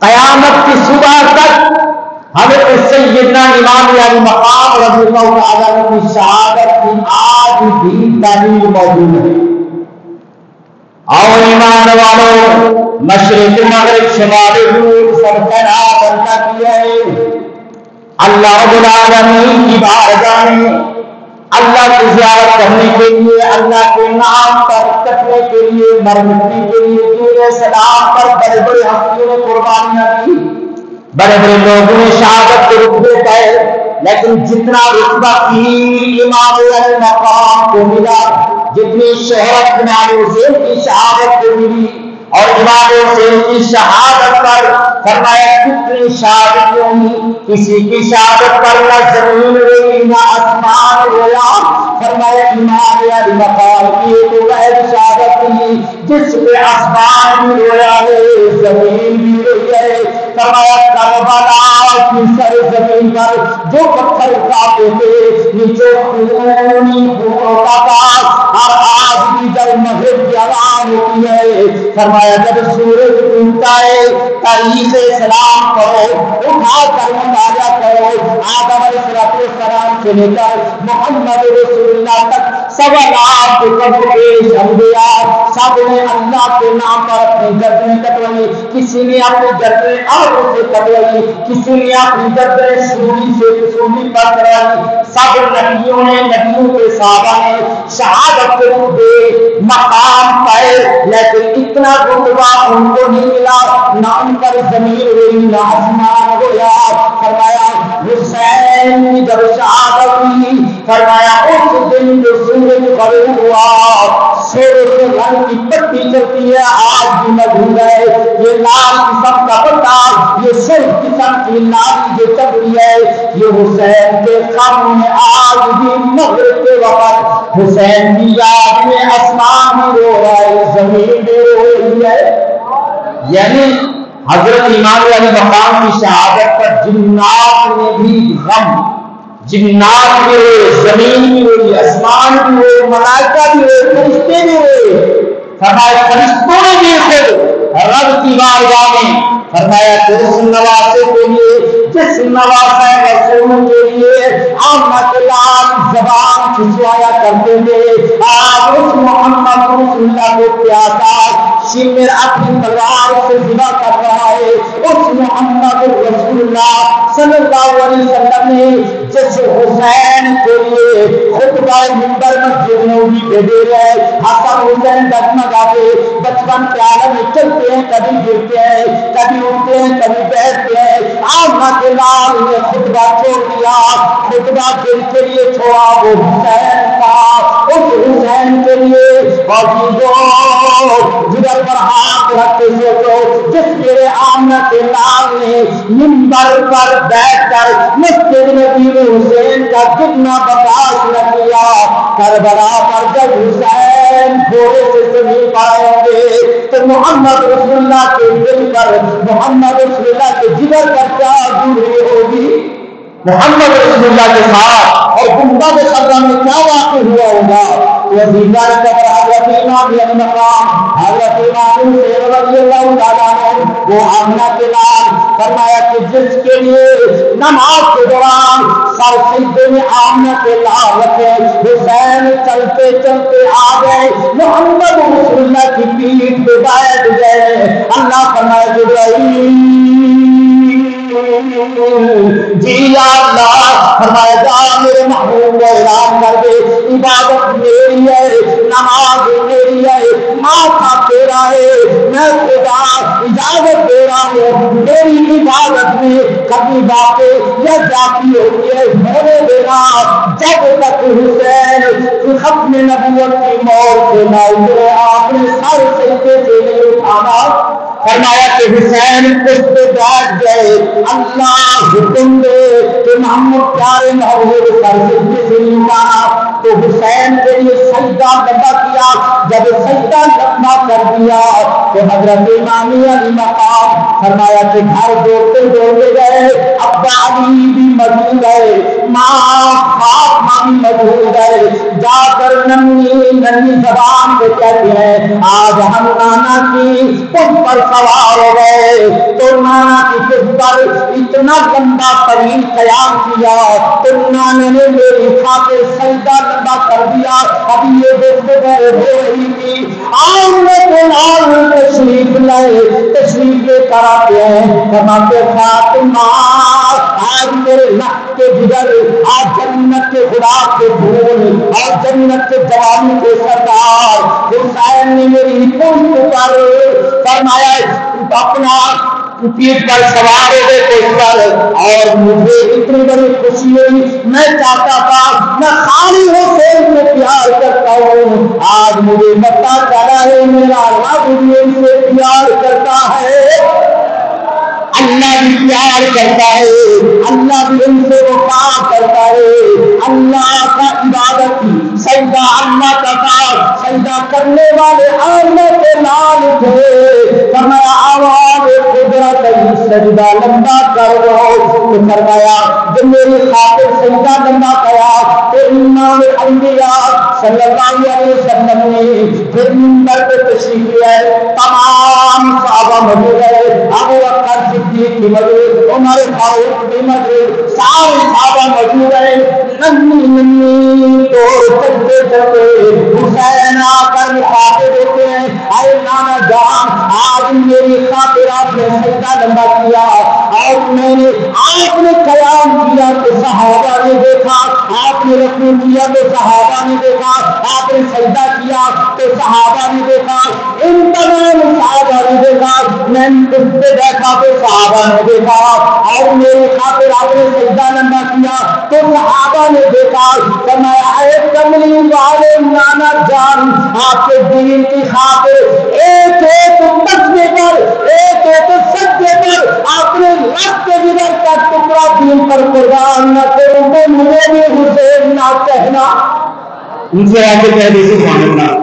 قیامت کی صبح تک حضرت سیدنا امام علی مقام رضی اللہ تعالیٰ عنہ کی شہادت کی آج بھی دلیل موجود ہے۔ اور ایمان والوں، مشرق مغرب شمال جنوب سب طرح بندہ کیا ہے اللہ رب العالمین کی بارگاہ میں اللہ کی زیارت کرنے کے لیے، اللہ کے نام پر کٹنے کے لیے، مرمٹنے کے لیے، دور سلام پر بڑے بڑے ہستیوں نے قربانیاں دی، بڑے بڑے لوگوں نے شہادت کے رتبے پائے، لیکن جتنا رتبہ پیر امام علی مقام کو ملا، جتنی شہرت امام حسین کی شہادت کو ملی، اور امام حسین کی شہادت پر فرمایا کتنی شہادتیں ہوئی، کسی کی شہادت پر نہ زمین روئی نہ آسمان رویا، فرمایا امام علی مقام کی ایک غیر شہادت تھی جس پہ آسمان بھی رویا ہے، زمین بھی روئی ہے، فرمایا کربلا کی سرزمین پر جو پتھر اٹھاتے تھے نیچے خون ہوتا تھا، اور آج بھی جب مغرب کی اذان ہوتی ہے فرمایا جب سورج ڈوبتا ہے تاریخ اسلام کرو، اٹھا کر مطالعہ کرو، آدم علیہ السلام سے لے کر محمد رسول اللہ تک سوا لاکھ پیش انبیاء سب نے اللہ کے نام پر اپنی گردنیں کٹوائی، کسی نے اپنی گردنیں آگوں سے کٹوائی، کسی نے اپنی گردنیں سولی سے سولی پر کرائی، سب نبیوں نے نبیوں کے صحابہ نے شہادت کے رتبے مقام پائے، لیکن اتنا رتبہ ان کو نہیں ملا، نہ ان پر زمین ہوئی نہ آسمان ہویا۔ فرمایا حسین کی جب شہادت ہوئی فرمایا اس دن جو سورج غروب ہوا سورج رنگ کی پٹی چلتی ہے آج بھی موجود ہے، یہ لال قسم کا پتا، یہ سرخ قسم کی لال جو چل رہی ہے، یہ حسین کے خم میں آج بھی مغرب کے وقت حسین کی یاد میں آسمان بھی رو رہا ہے، زمین بھی رو رہی ہے۔ یعنی حضرت امام علی مقام کی شہادت پر جنات نے بھی غم، جنات بھی ہوئے، زمین بھی ہوئی، آسمان بھی ہوئے، ملائکہ بھی ہوئے، فرشتے بھی ہوئے۔ فرمایا فرشتوں نے بھی پھر رب کی بارگاہ میں فرمایا کہ اس نواسے کے لیے جس نواسے رسول کے لیے آمنہ کے لال زبان کھسوایا کرتے تھے، آج اس محمد رسول اللہ کو پیاسا شمر اپنی تلوار سے ذبح کر رہا ہے، اس محمد رسول اللہ صلی اللہ علیہ وسلم نے جس حسین کے لیے خطبہ منبر مسجد نبوی پہ دے رہے حسن حسین ڈگمگاتے بچپن کے عالم میں چلتے ہیں، کبھی گرتے ہیں، کبھی اٹھتے ہیں، کبھی بیٹھتے ہیں، آمنہ کے لال نے خطبہ چھوڑ دیا، خطبہ دل کے لیے چھوڑا وہ حسین کا، اس حسین کے لیے جگر پر ہاتھ رکھتے سوچو جس میرے آمنہ کے لال نے منبر پر بیٹھ کر مسجد نبی حسین کا کتنا برداشت نہ کیا، کربلا پر جب حسین گھوڑے سے زمین پائیں گے تو محمد رسول اللہ کے دل پر، محمد رسول اللہ کے جگر پر کیا دوری ہوگی، محمد رسول اللہ کے ساتھ اور گنبد خضرا میں کیا واقع ہوا ہوگا۔ وزیدار قبر حضرت امام علی مقام حضرت امام حسین رضی اللہ تعالیٰ عنہ وہ آمنہ کے لال فرمایا کہ جس کے لیے نماز کے دوران سر سجدے میں آمنہ کے لال رکھے، حسین چلتے چلتے آ گئے محمد رسول اللہ کی پیٹھ پہ بیٹھ گئے، اللہ فرمایا جبرائیل جی یا اللہ فرمایا جا میرے محبوب کو اعلان کر دے عبادت میری ہے، نماز میری ہے، ماتھا تیرا ہے، میں خدا اجازت دے رہا ہوں میری عبادت میں کبھی باتیں یا جاتی ہوتی ہے ہونے دینا جب تک حسین ختم نبوت کی موت سے نہ اترے، آپ نے سر سجدے سے نہیں اٹھانا۔ فرمایا کہ حسین اس پہ بیٹھ گئے، اللہ حکم دے کہ محمد پیارے محبوب سر سجدے سے نہیں اٹھانا، تو حسین کے لیے سجدہ لمبا کیا، جب سجدہ لمبا کر دیا تو حضرت امام علی مقام فرمایا کہ گھر دوڑتے دوڑتے گئے، ابا علی بھی موجود ہے، ماں فاطمہ بھی موجود ہے، جا کر ننھی ننھی زبان پہ کہتے ہیں آج ہم نانا کی تم پر سوار ہو گئے تو نانا کی پشت پر اتنا لمبا طویل قیام کیا تو نانا نے میری خاطر سجدہ لمبا کر دیا. ابھی یہ دیکھتے گئے ہو رہی تھی آمنے کے نال تشریف لائے, تشریف لے کر آتے ہیں فرماتے فاطمہ آج میرے لب کے جگر, آج جنت کے خدا کے پھول اور جنت کے جوانی کے سردار حسین نے میری پشت پر فرمایا اپنا پیٹ پر سوار ہو گئے پشت پر, اور مجھے اتنی بڑی خوشی ہوئی. میں چاہتا تھا میں خالی حسین سے پیار کرتا ہوں, آج مجھے پتا چلا ہے میرا رب بھی سے پیار کرتا ہے, اللہ بھی پیار کرتا ہے, اللہ بھی ان سے وفا کرتا ہے. اللہ کا عبادت سجدہ اللہ کا تھا, سجدہ کرنے والے اللہ کے نام تھے. فرمایا آواز قدرت سجدہ لمبا کرو, تو فرمایا جب میری خاطر سجدہ لمبا کیا تو امام الانبیاء صلی اللہ علیہ وسلم نے پھر منبر پہ تشریف لے آئے. تمام صحابہ موجود ہے, ابو بکر صدیق بھی موجود, عمر فاروق بھی موجود, سارے صحابہ موجود ہیں. ننھی ننھی تو چلتے چلتے حسین آ کر مخاطب ہوتے ہیں, اے نانا جان آج میری خاطر آپ نے سجدہ لمبا کیا, اور میں نے آپ نے قیام کیا تو صحابہ نے دیکھا, آپ نے رکوع کیا تو صحابہ نے دیکھا, آپ نے سجدہ کیا تو صحابہ نے دیکھا, ان تمام صحابہ نے دیکھا, میں اس پہ بیٹھا تو صحابہ نے دیکھا, اور میری خاطر آپ نے سجدہ لمبا کیا تو صحابہ نے دیکھا. فرمایا اے کملی والے نانا جان آپ کے دین کی خاطر ایک ایک مسجدے پر ایک ایک سجدے پر آپ نے لب کے جگر کا ٹکڑا دین پر قربان نہ کروں تو مجھے بھی حسین نہ کہنا, ان سے آگے کہہ دیجیے سبحان اللہ,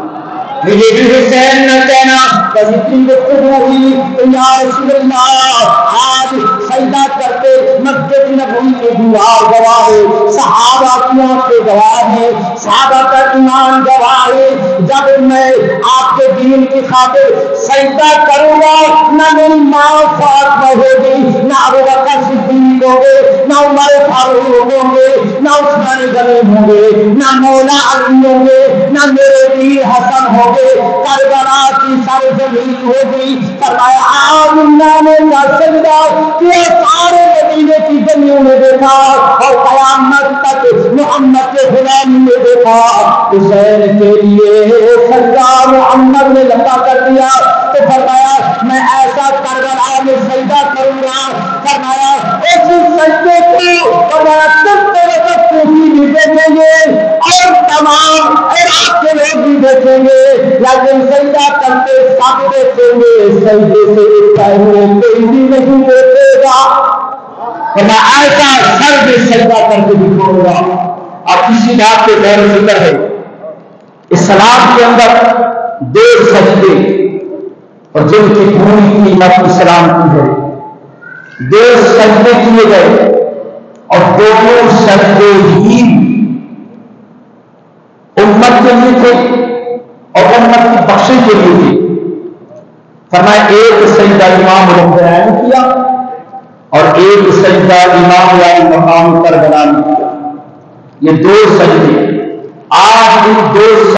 مجھے بھی حسین نہ کہنا. بس اتنی گفتگو ہوئی تو یا رسول اللہ آج سجدہ کرتے مسجد نبوی کے دیوار گواہ ہے, صحابہ کی آنکھیں گواہ ہیں, صحابہ کا ایمان گواہ ہے. جب میں آپ کے دین کی خاطر سجدہ کروں گا نہ میری ماں فاطمہ ہوگی, نہ ابو بکر صدیق ہوں گے, نہ عمر فاروق ہوں گے, نہ عثمان غنی ہوں گے, نہ مولا علی ہوں گے, نہ میرے ویر حسن ہوں گے, کربلا کی سرزمین ہوگی. فرمایا آمنہ نے کا سجدہ کیا سارے مدینے کی گلیوں میں دیکھا اور قیامت تک محمد کے غلامی میں دیکھا. حسین کے لیے سجدہ محمد نے لمبا کر دیا تو فرمایا میں ایسا کربلا میں سجدہ کروں گا. فرمایا اس سجدے کو فرمایا تم میرے وقت بھی دیکھیں گے اور تمام عراق کے لوگ بھی دیکھیں گے, لیکن سجدہ کرتے سب دیکھیں گے, سجدے سے پہلے کوئی بھی نہیں دیکھے گا. میں ایسا سر میں سجدہ کر کے دکھاؤں گا. اب کسی بات پہ غور فکر ہے, اسلام کے اندر دو سجدے اور جن کی پوری قیمت اسلام کی ہے, دو سجدے کیے گئے اور دونوں سجدے ہی امت کے لیے تھے اور امت کی بخشش کے لیے تھے. فرمایا ایک سجدہ امام رمضان نے کیا اور ایک سجدہ امام علی مقام کربلا نے کیا. یہ دو سجدے آج ان دو